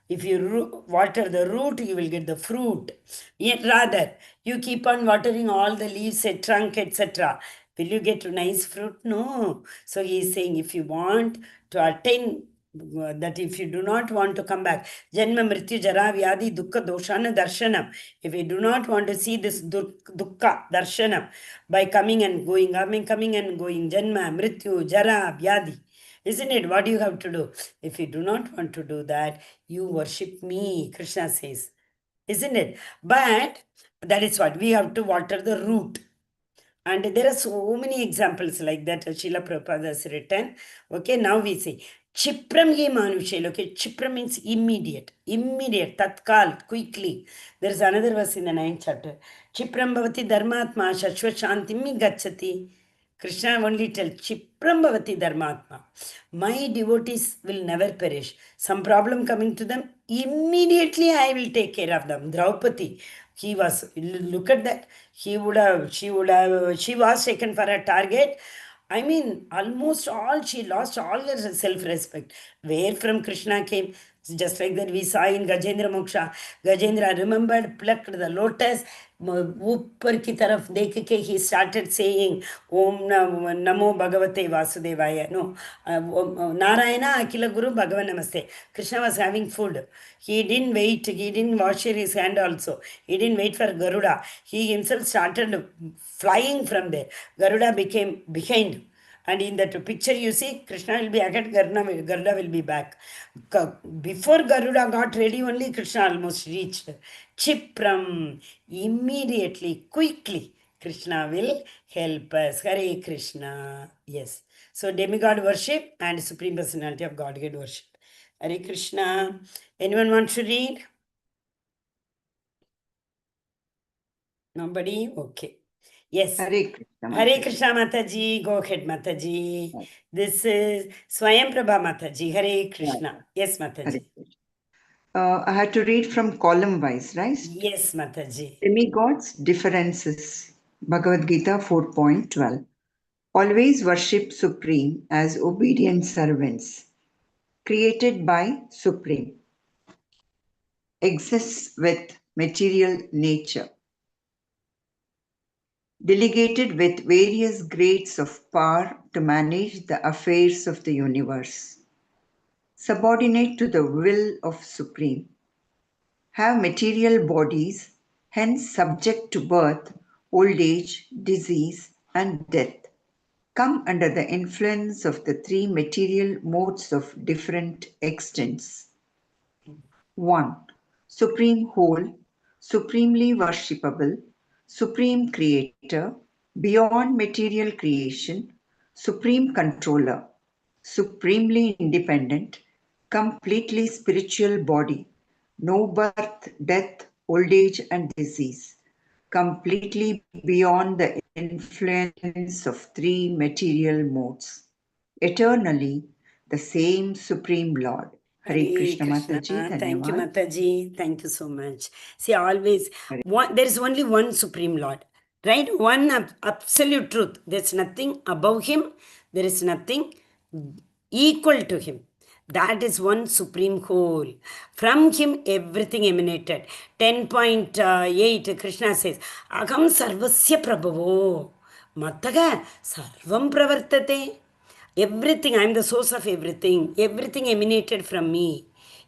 If you water the root, you will get the fruit. Yet rather, you keep on watering all the leaves, trunk, etc. Will you get nice fruit? No. So he is saying, if you want to attain that, if you do not want to come back, Janma Mrityu Jara Vyadi Dukkha Doshana Darshanam. If you do not want to see this Dukkha Darshanam by coming and going, coming and going, Janma Mrityu Jara Vyadi. Isn't it? What do you have to do? If you do not want to do that, you worship me, Krishna says. Isn't it? But that is what we have to water the root. And there are so many examples like that Srila Prabhupada has written. Okay, now we see. Chipram ye manushe. Okay, Chipram means immediate, tatkal, quickly. There is another verse in the 9th chapter. Chipram bhavati dharmatma shashvat shantimi gachati. Krishna only tells, Chipram bhavati dharmatma. My devotees will never perish. Some problem coming to them, immediately I will take care of them. Draupadi, look at that. She was taken for a target. I mean, she lost all her self-respect. Where from Krishna came? Just like that we saw in Gajendra Moksha. Gajendra remembered, plucked the lotus, ऊपर की तरफ देख के he started saying Om Namo Bhagavate Vasudevaya. No, Narayana Akila Guru Bhagavan Namaste. Krishna was having food. He didn't wait. He didn't wash his hand also. He didn't wait for Garuda. He himself started flying from there. Garuda became behind. And in that picture, you see, Krishna will be ahead, Garuda will be back. Before Garuda got ready, only Krishna almost reached. Chipram, immediately, quickly, Krishna will help us. Hare Krishna. Yes. So, demigod worship and Supreme Personality of Godhead worship. Hare Krishna. Anyone want to read? Nobody? Okay. Yes. Hare Krishna. Hare Krishna Mataji. Go ahead, Mataji. Right. This is Swayam Prabha Mataji. Hare Krishna. Right. Yes, Hare Mataji. Krishna. I had to read from column wise, right? Yes, Mataji. Demigods differences. Bhagavad Gita 4.12. Always worship Supreme as obedient servants, created by Supreme, exists with material nature, delegated with various grades of power to manage the affairs of the universe, subordinate to the will of Supreme, have material bodies, hence subject to birth, old age, disease, and death, come under the influence of the three material modes of different extents. 1. Supreme Whole, supremely worshipable, supreme creator, beyond material creation, supreme controller, supremely independent, completely spiritual body, no birth, death, old age, and disease, completely beyond the influence of three material modes, eternally the same Supreme Lord. Hare Hare Krishna Krishna. Mataji, Thank you, Dhanyavad. Mataji. Thank you so much. See, always, there is only one Supreme Lord, right? One absolute truth. There's nothing above him. There is nothing equal to him. That is one Supreme Whole. From him, everything emanated. 10.8, Krishna says, Agam Sarvasya Prabhavo. Mattaga Sarvam Pravartate. Everything, I am the source of everything. Everything emanated from me.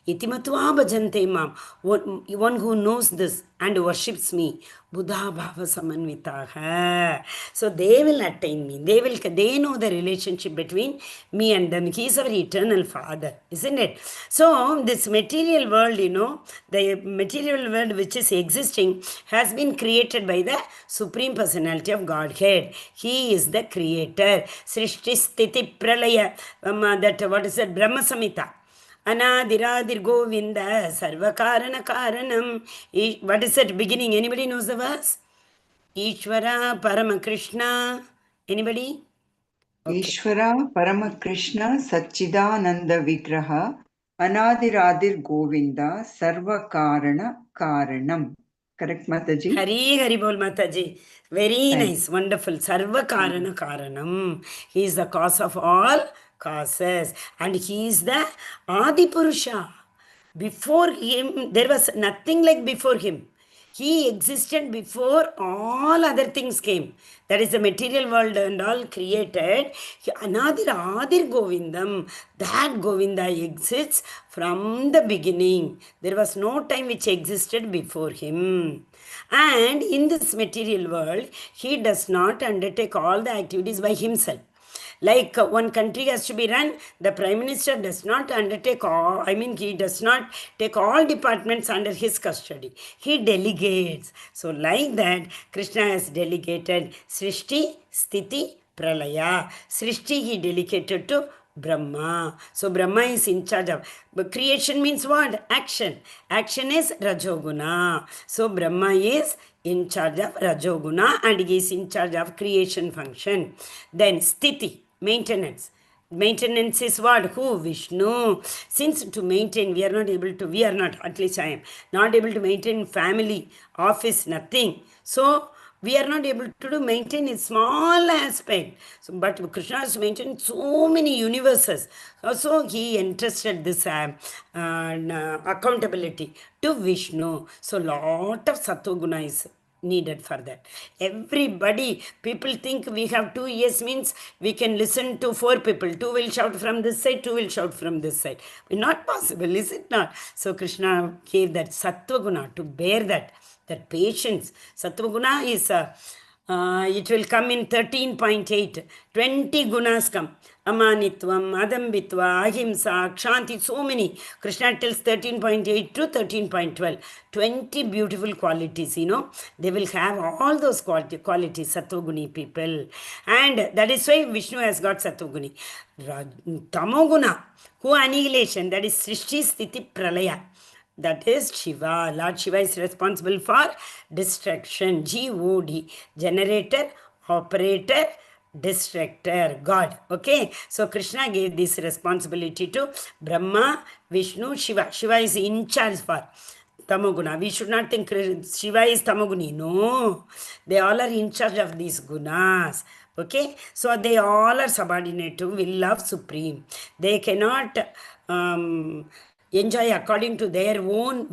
Itimatva bhajante mam. One who knows this and worships me. Buddha bhava samanvitaha. So they will attain me. They know the relationship between me and them. He is our eternal Father, isn't it? So this material world, the material world which is existing has been created by the Supreme Personality of Godhead. He is the creator. Srishti Sthiti Pralaya. What is that? Brahma Samhita. Anadiradir Govinda Sarvakarana Karanam. What is that beginning? Anybody knows the verse? Ishvara Paramakrishna. Anybody? Okay. Ishvara Paramakrishna Satchidananda Vigraha Anadiradir Govinda Sarvakarana Karanam. Correct, Mataji? Hari Bol Mataji. Very Thank nice, wonderful. Sarva Karana Karanam. He is the cause of all causes. And he is the Adi Purusha. Before him, there was nothing like before him. He existed before all other things came. That is the material world and all created. Anadir Govindam. That Govinda exists from the beginning. There was no time which existed before him. And in this material world, he does not undertake all the activities by himself. Like one country has to be run, the Prime Minister does not undertake all, he does not take all departments under his custody. He delegates. So like that, Krishna has delegated Srishti, Sthiti, Pralaya. Srishti he delegated to Brahma. So Brahma is in charge of. But creation means what? Action. Action is Rajoguna. So Brahma is in charge of Rajoguna and he is in charge of creation function. Then Sthiti, maintenance. Maintenance is what? Who? Vishnu. Since to maintain, we are not, at least I am, not able to maintain family, office, nothing. So, we are not able to maintain a small aspect. So, but Krishna has maintained so many universes. So, he entrusted this accountability to Vishnu. So, lot of Sattva is needed for that. Everybody, people think we have 2 ears means we can listen to 4 people. 2 will shout from this side, 2 will shout from this side. Not possible, is it not? So Krishna gave that Sattva Guna to bear that patience. Sattva Guna is it will come in 13.8. 20 gunas come. Amanitvam, Adambitva, Ahimsa, Kshanti, so many. Krishna tells 13.8 to 13.12. 20 beautiful qualities, They will have all those qualities, Sattva-guni people. And that is why Vishnu has got Sattva-guni. Tamoguna, who annihilation, that is Srishti, Sthiti, Pralaya. That is Shiva. Lord Shiva is responsible for destruction. G-O-D. Generator, operator, destructor, God. Okay. So Krishna gave this responsibility to Brahma, Vishnu, Shiva. Shiva is in charge for Tamoguna. We should not think Shiva is Tamoguni. No. They all are in charge of these gunas. Okay. So they all are subordinate to will of Supreme. They cannot enjoy according to their own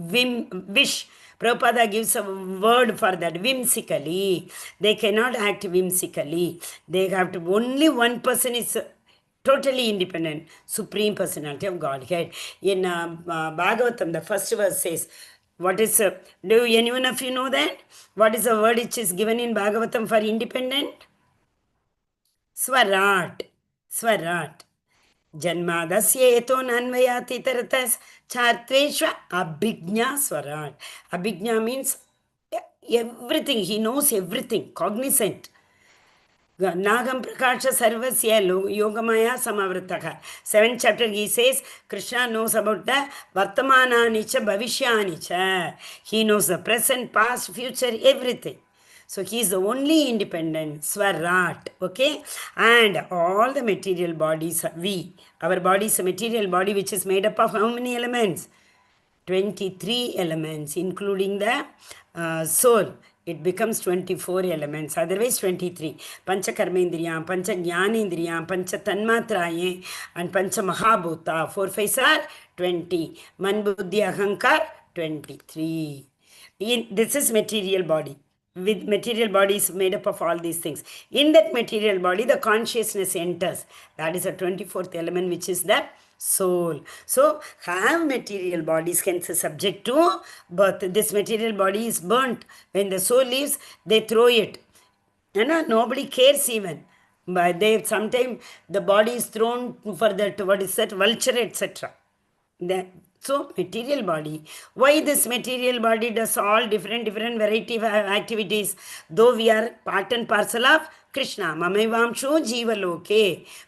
wish. Prabhupada gives a word for that, whimsically. They cannot act whimsically. They have to, only one person is totally independent, Supreme Personality of Godhead. In Bhagavatam, the first verse says, what is, do anyone of you know that? What is the word which is given in Bhagavatam for independent? Swarat. Swarat. Janmadasya eto nanvayati taratas chartveshva abhijna swarat. Abhijna means everything. He knows everything. Cognizant. Nagam prakasha sarvasya yogamaya samavritaka. 7th chapter he says, Krishna knows about the vartamana cha bhavishyani cha. He knows the present, past, future, everything. So he is the only independent, Swarat, okay? And all the material bodies, our body is a material body which is made up of how many elements? 23 elements, including the soul. It becomes 24 elements, otherwise 23. Pancha Karmendriyam, Pancha Jnanendriyam, Pancha Tanmatraye, and Pancha Mahabhuta. 4 5s are 20. Man Buddhi Ahankar, 23. This is material body. With material body is made up of all these things. In that material body, the consciousness enters. That is a 24th element, which is the soul. So, have material bodies, hence subject to birth. This material body is burnt. When the soul leaves, they throw it. Nobody cares even. But sometimes the body is thrown for that, vulture, etc. So, material body. Why this material body does all different variety of activities? Though we are part and parcel of Krishna. Mamaivamsho Jiva Loke.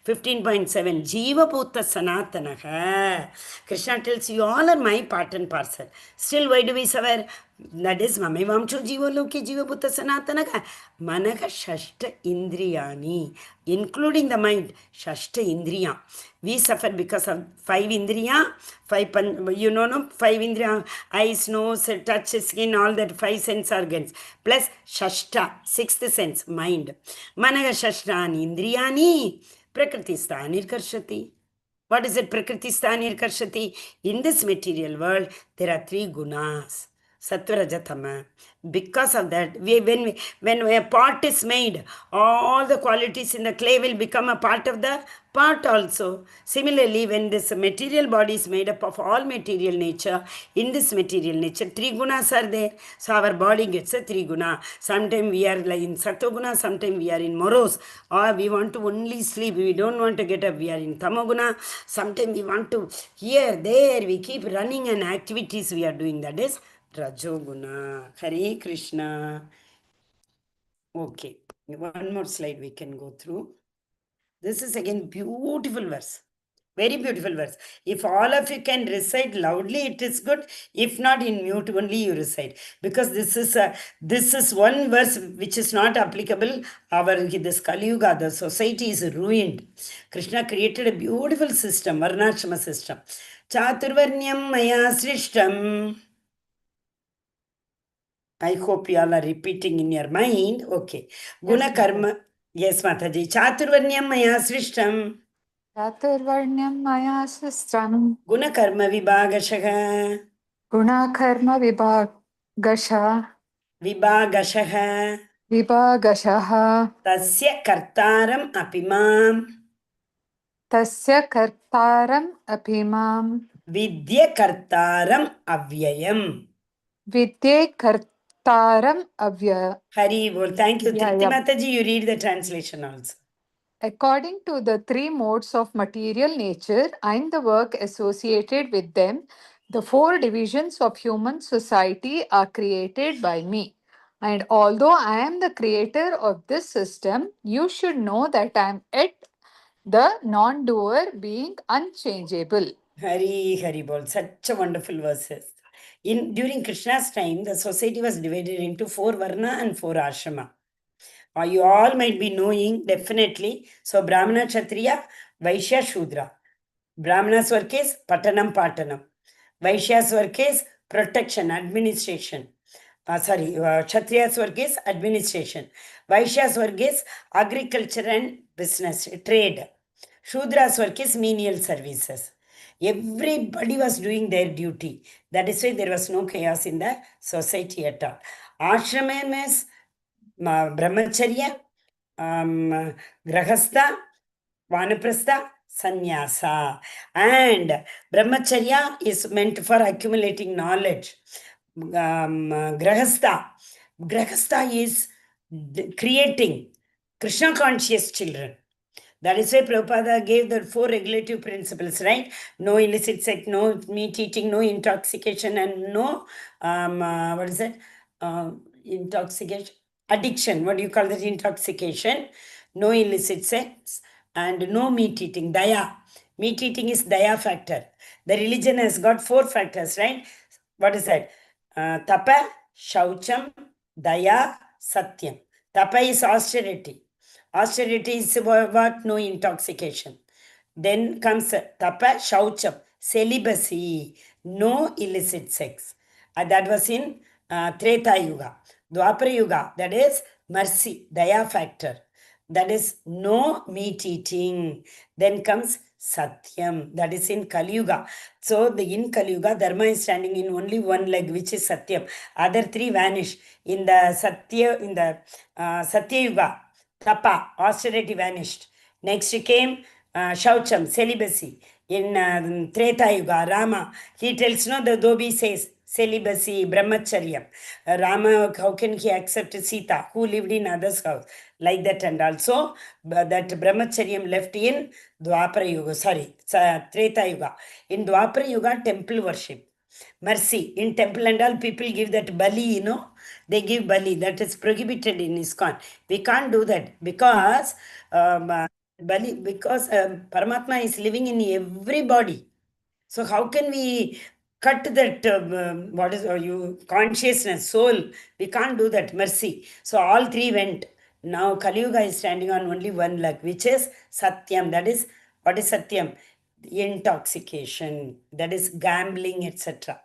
15.7. Jiva Bhuta Sanatanaha. Krishna tells you all are my part and parcel. Still, why do we suffer? That is Mamaivamsho Jiva Loke Jiva Bhuta Sanatanaha. Manaka Shashta Indriyani. Including the mind. Shashta Indriya. We suffer because of 5 Indriya. 5 Indriya. Eyes, nose, touch, skin, all that 5 sense organs. Plus Shashta, 6th sense, mind. Managa Shashrani Indriyani Prakriti Karshati. What is it? Prakriti Karshati. In this material world, there are 3 gunas. Sattvara-rajatama. Because of that, when a pot is made, all the qualities in the clay will become a part of the pot also. Similarly, when this material body is made up of all material nature, in this material nature, three gunas are there. So our body gets a three guna. Sometimes we are like in sattva-guna, sometimes we are in morose, or we want to only sleep. We don't want to get up. We are in tamoguna. Sometimes we want to here, there. We keep running and activities we are doing. That is Rajoguna. Hare Krishna. Okay, one more slide we can go through. This is again beautiful verse. Very beautiful verse. If all of you can recite loudly, it is good. If not, in mute only you recite. Because this is one verse which is not applicable. This Kali Yuga, the society is ruined. Krishna created a beautiful system, Varnashrama system. Chaturvarnyam maya srishtam. I hope you all are repeating in your mind. Okay. Guna karma. Yes, Mataji. Chaturvarnyam maya srishtam. Chaturvarnyam maya sristam. Guna karma vibhagashaha. Guna karma vibhagasha. Vibhagashaha. Vibhagashaha. Tasya kartaram apimam. Tasya kartaram apimam. Vidya kartaram avyayam. Vidye kartaram avya. Hari bol. Thank you. Yeah, Tripti yeah. Mataji, you read the translation also. According to the three modes of material nature and the work associated with them, the four divisions of human society are created by me. And although I am the creator of this system, you should know that I am yet the non doer being unchangeable. Hari bol. Such a wonderful verses. During Krishna's time, the society was divided into 4 Varna and 4 Ashrama. You all might be knowing, definitely. So, Brahmana, Kshatriya, Vaishya, Shudra. Brahmana's work is Patanam, Patanam. Vaishya's work is protection, administration. Kshatriya's work is administration. Vaishya's work is agriculture and business, trade. Shudra's work is menial services. Everybody was doing their duty. That is why there was no chaos in the society at all. Ashramam is Brahmacharya, Grahastha, Vanaprastha, Sannyasa. And Brahmacharya is meant for accumulating knowledge. Grahastha is creating Krishna conscious children. That is why Prabhupada gave the 4 regulative principles, right? No illicit sex, no meat eating, no intoxication, and no, what is it? Intoxication, addiction. What do you call that? Intoxication. No illicit sex and no meat eating. Daya. Meat eating is daya factor. The religion has got 4 factors, right? What is that? Tapa, Shaucham, Daya, Satyam. Tapa is austerity. Austerity is what? No intoxication. Then comes Tapa, Shaucham, celibacy, no illicit sex. That was in Treta Yuga. Dwapara Yuga, that is mercy, Daya factor. That is no meat eating. Then comes Satyam, that is in Kali Yuga. So in Kali Yuga, Dharma is standing in only one leg, which is Satyam. Other 3 vanish. In the Satya Yuga, Tapa, austerity vanished. Next came Shaucham, celibacy. In Treta Yuga, Rama, he tells no, the Dhobi says, celibacy, brahmacharya. Rama, how can he accept Sita, who lived in others' house? Like that, and also that brahmacharyam left in Dwapara Yuga, Treta Yuga. In Dwapara Yuga, temple worship. Mercy. In temple and all, people give that bali, they give bali. That is prohibited in ISKCON. We can't do that because Paramatma is living in everybody. So how can we cut that consciousness, soul? We can't do that. Mercy. So all 3 went. Now Kali Yuga is standing on only one leg, which is Satyam. That is, what is Satyam? Intoxication. That is gambling, etc.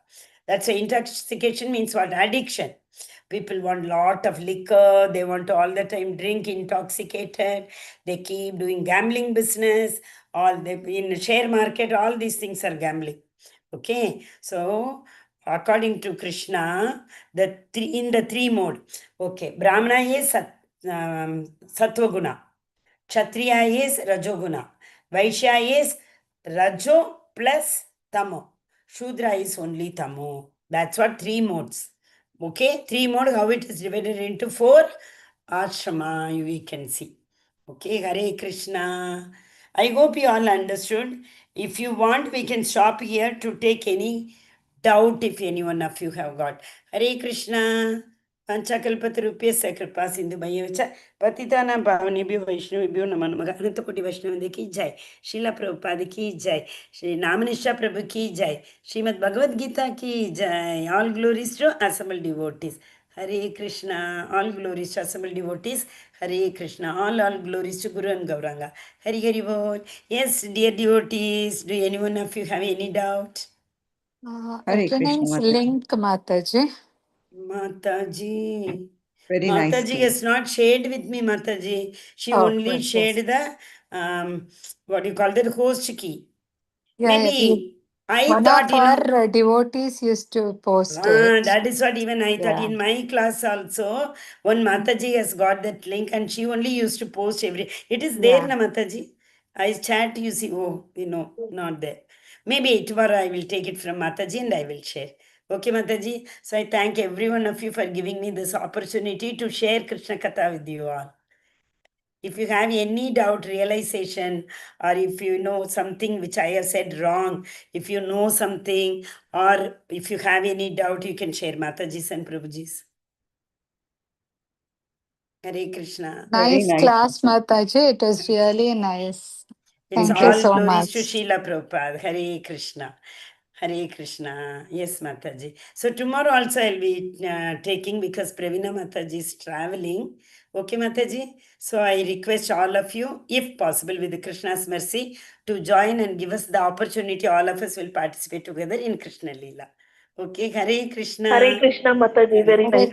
That's why intoxication means what? Addiction. People want lot of liquor. They want to all the time drink intoxicated. They keep doing gambling business. In share market, all these things are gambling. Okay. So according to Krishna, in the three mode. Okay, Brahmana is Sattva-guna, Kshatriya is Rajoguna, Vaishya is Rajo plus Tamo, Shudra is only Tamo. That's what three modes. Okay, three mode, how it is divided into four ashrama, we can see. Okay, Hare Krishna. I hope you all understood. If you want, we can stop here to take any doubt if any one of you have got. Hare Krishna. Panchakalpatarupyasya kripa sindhu bhayavacha patitanam pavanebhyo vaishnavebhyo namo namaha. Ananta koti vaishnavande ki jai. Srila Prabhupada ki jai. Shri Namanisha Prabhu ki jai. Srimad Bhagavad Gita ki jai. All glories to assembled devotees. Hare Krishna. All glories to assembled devotees. Hare Krishna. All glories to Guru and Gauranga. Hari Hari Bol. Yes, dear devotees, do any one of you have any doubt? Hare Krishna, Attendance Mataji. link, Mataji. Mataji. Very nice. Mataji has not shared with me, Mataji. She only yes, shared the, what do you call that, host key. Yeah, Maybe I one thought, of our devotees used to post it. that is what even I thought. Yeah. In my class also, one Mataji has got that link and she only used to post every. It is there, Yeah. na Mataji? I chat, you see, not there. Maybe tomorrow I will take it from Mataji and I will share. Okay, Mataji. So I thank every one of you for giving me this opportunity to share Krishna Katha with you all. If you have any doubt, realization, or if you know something which I have said wrong, if you know something, or if you have any doubt, you can share Mataji's and Prabhuji's. Hare Krishna. Nice nice. class, Mataji. It was really nice. It's Thank all you so glories much. to Srila Prabhupada. Hare Krishna. Hare Krishna. Yes, Mataji. So tomorrow also I'll be taking because Pravina Mataji is traveling. Okay, Mataji. So I request all of you, if possible, with the Krishna's mercy, to join and give us the opportunity. All of us will participate together in Krishna Leela. Okay, Hare Krishna. Hare Krishna, Mataji. Very Hare nice.